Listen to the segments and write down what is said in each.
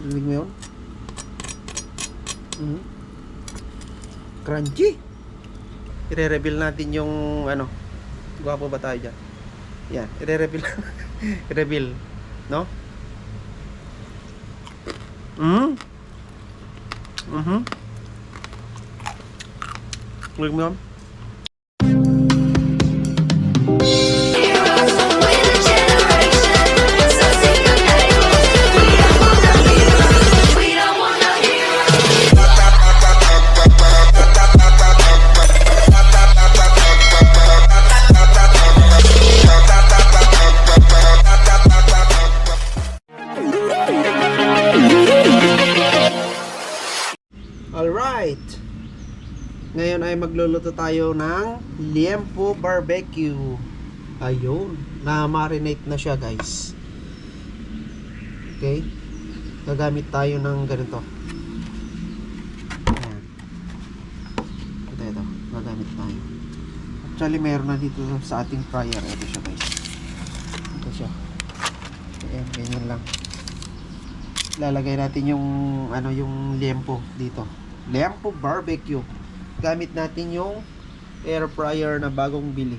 Rinig mo yun? Crunchy. I-reveal natin yung ano. Gwapo ba tayo dyan? Yan, i-reveal. I-reveal. No? Rinig mo yun? Alright. Ngayon ay magluluto tayo ng liempo barbecue. Ayun, na-marinate na siya, guys. Okay. Gagamit tayo ng ganito. Ayan. Ito. Gagamit tayo. Actually, meron na dito sa ating fryer. Ito siya, guys. Ito siya. Ayan, ganyan lang. Lalagay natin yung ano, yung liempo dito. Liempo barbecue. Gamit natin yung air fryer na bagong bili.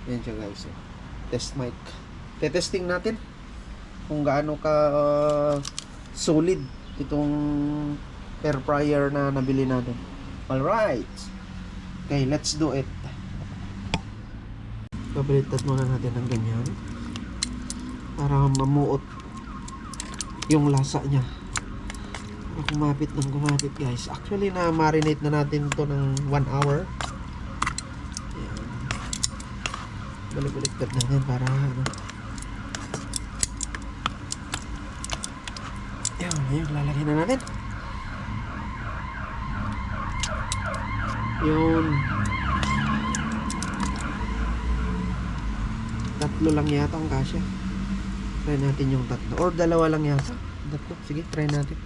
Yan siya, guys. Test mic. Tetesting natin kung gaano ka solid itong air fryer na nabili natin. Alright. Okay, let's do it. Pabaliktad muna natin ng ganyan para mamuot yung lasa niya. Kumapit ng kumapit, guys. Actually, na-marinate na natin to ng 1 hour. Ayan. Balik-baliktad natin para ano. Ayan, lalagyan na natin. Yun. 3 lang yata ang kasya. Try natin yung 3. Or 2 lang yata. 3. Sige, try natin.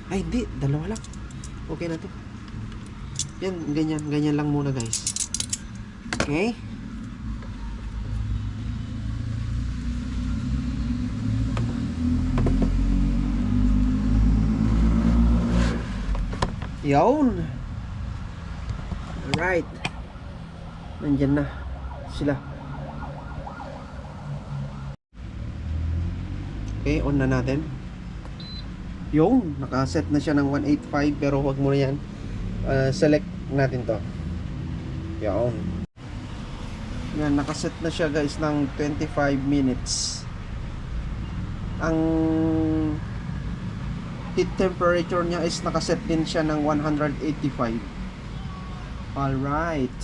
Ay, hindi. 2 lang. Okay na to. Yan, ganyan lang muna, guys. Okay. Yun. Alright. Nandyan na sila. Okay, on na natin. Yung nakaset na siya ng 185, pero wag mo na yan. Select natin to. Yan. Yan, nakaset na siya, guys, ng 25 minutes. Ang heat temperature niya is nakaset din siya ng 185. Alright.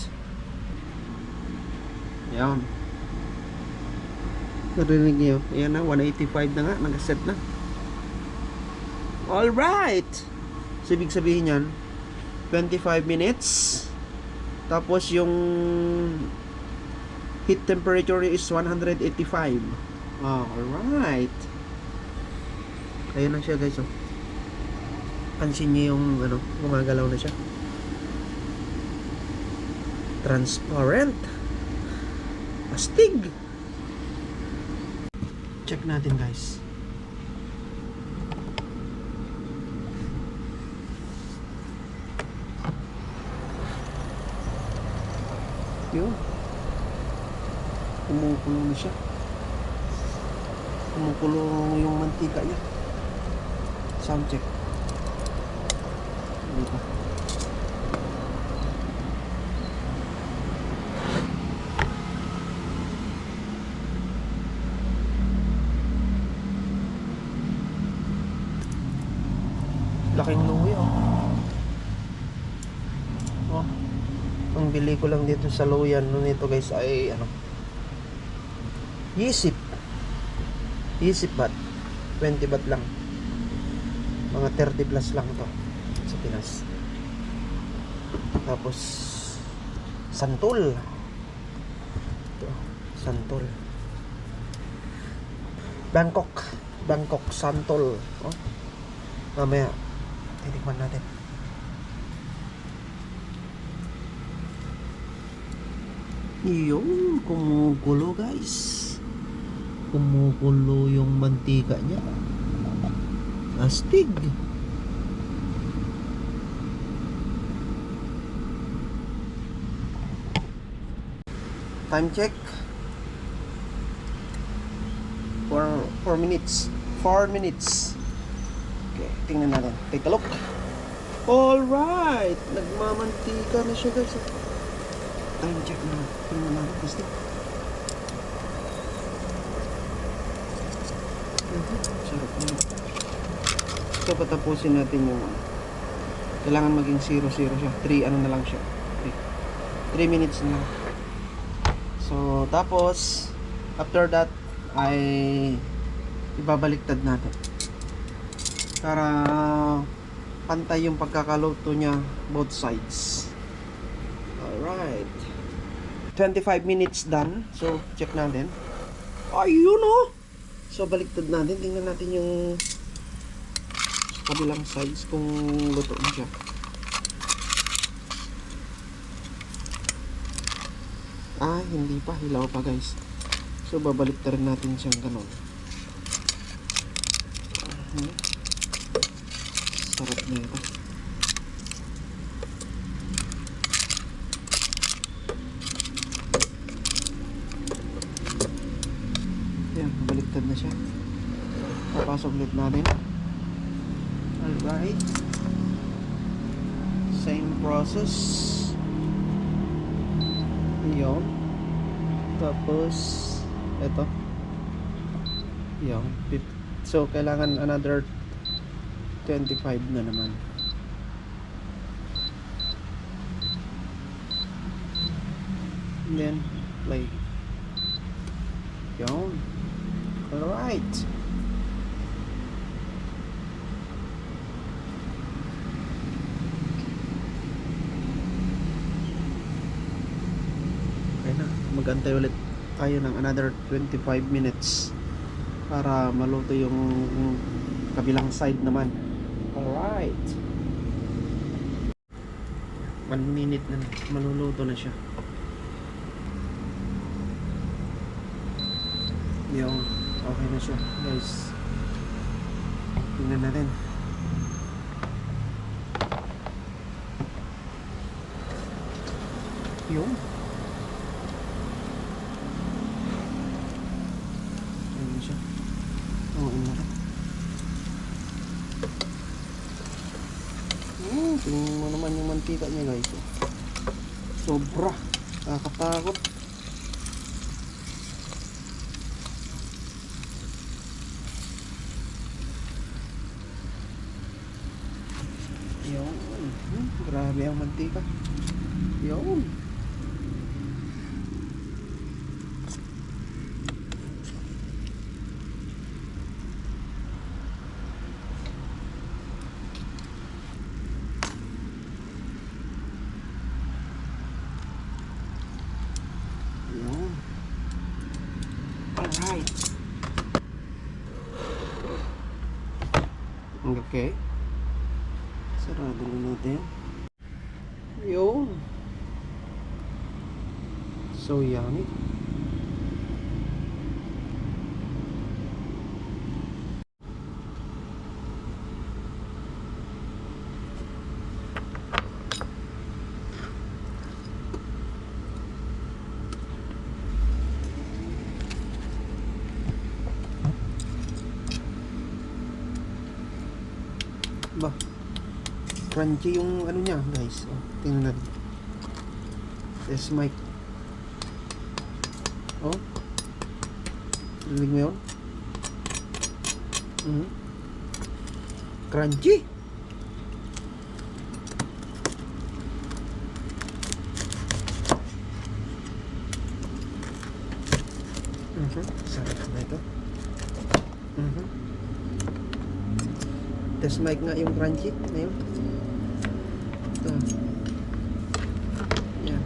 Yan. Narinig niyo? Ayan na, 185 na nga, nakaset na. Alright. So, ibig sabihin yan 25 minutes. Tapos yung heat temperature is 185. Alright. Ayun na siya, guys. Pansin niyo yung ano, gumagalaw na siya. Transparent. Astig. Check natin, guys. Yun. Kumukulo na siya. Kumukulo yung mantika niya. Sound check. Dito. Laking luwi, ang bili ko lang dito sa Loyan nito, guys, ay ano, Yisip baht, 20 baht lang, mga 30 plus lang to sa Pinas. Tapos santol ito, santol Bangkok santol. Mamaya titikman natin. Yun, kumukulo, guys. Kumukulo yung mantika niya. Astig. Time check. 4 minutes. 4 minutes. Okay, tingnan natin. Take a look. Alright. Nagmamantika na siya, guys. Time check na. Tingnan natin. Gusto. Sarap na. So, patapusin natin yung kailangan maging 0-0 siya. 3 ano na lang siya. 3 minutes na lang. So, tapos after that ay ibabaliktad natin para pantay yung pagkakaluto niya both sides. Alright, 25 minutes done. So, check natin. Ayun oh! So, baliktad natin. Tingnan natin yung kabilang sides kung luto na siya. Hindi pa. Hilaw pa, guys. So, babaliktarin natin siyang ganun. Sarap na ito. Yan, baliktad na siya. Papasok ulit natin. Alright. Same process. Yun. Tapos ito. Yun. So, kailangan another 25 na naman. And then, play. Yun. Alright. Magantay ulit tayo ng another 25 minutes para maluto yung kabilang side naman. Alright, 1 minute na maluluto na siya. Yung okay na siya, guys. Tingnan natin. Yung tingnan mo naman yung mantika niya, guys. Sobra nakakatakot. Yun. Grabe ang mantika. Yun. Alright. Okay. Sarado na natin. Yun. So yummy. Ba, crunchy yung ano niya, guys. Oh, tingnan natin. Test mic. Oh, rinig mo yun? Crunchy. Sarap na ito. Test mic nga yung crunchy na yun. Ito. Yan.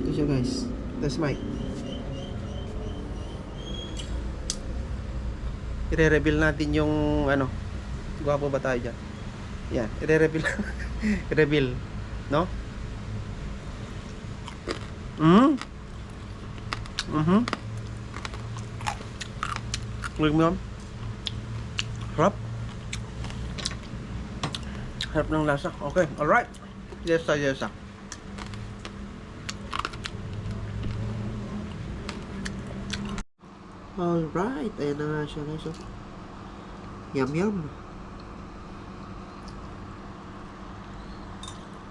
Ito siya, guys. Test mic. I-reveal natin yung ano. Gwapo ba tayo dyan? Yan. I-reveal. I-reveal. No? Tignan mo yan. Sarap. Sarap ng lasa. Okay, alright. Yesa, yesa. Alright, ayan na nga siya guys. Oh. Yum yum.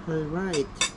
Alright.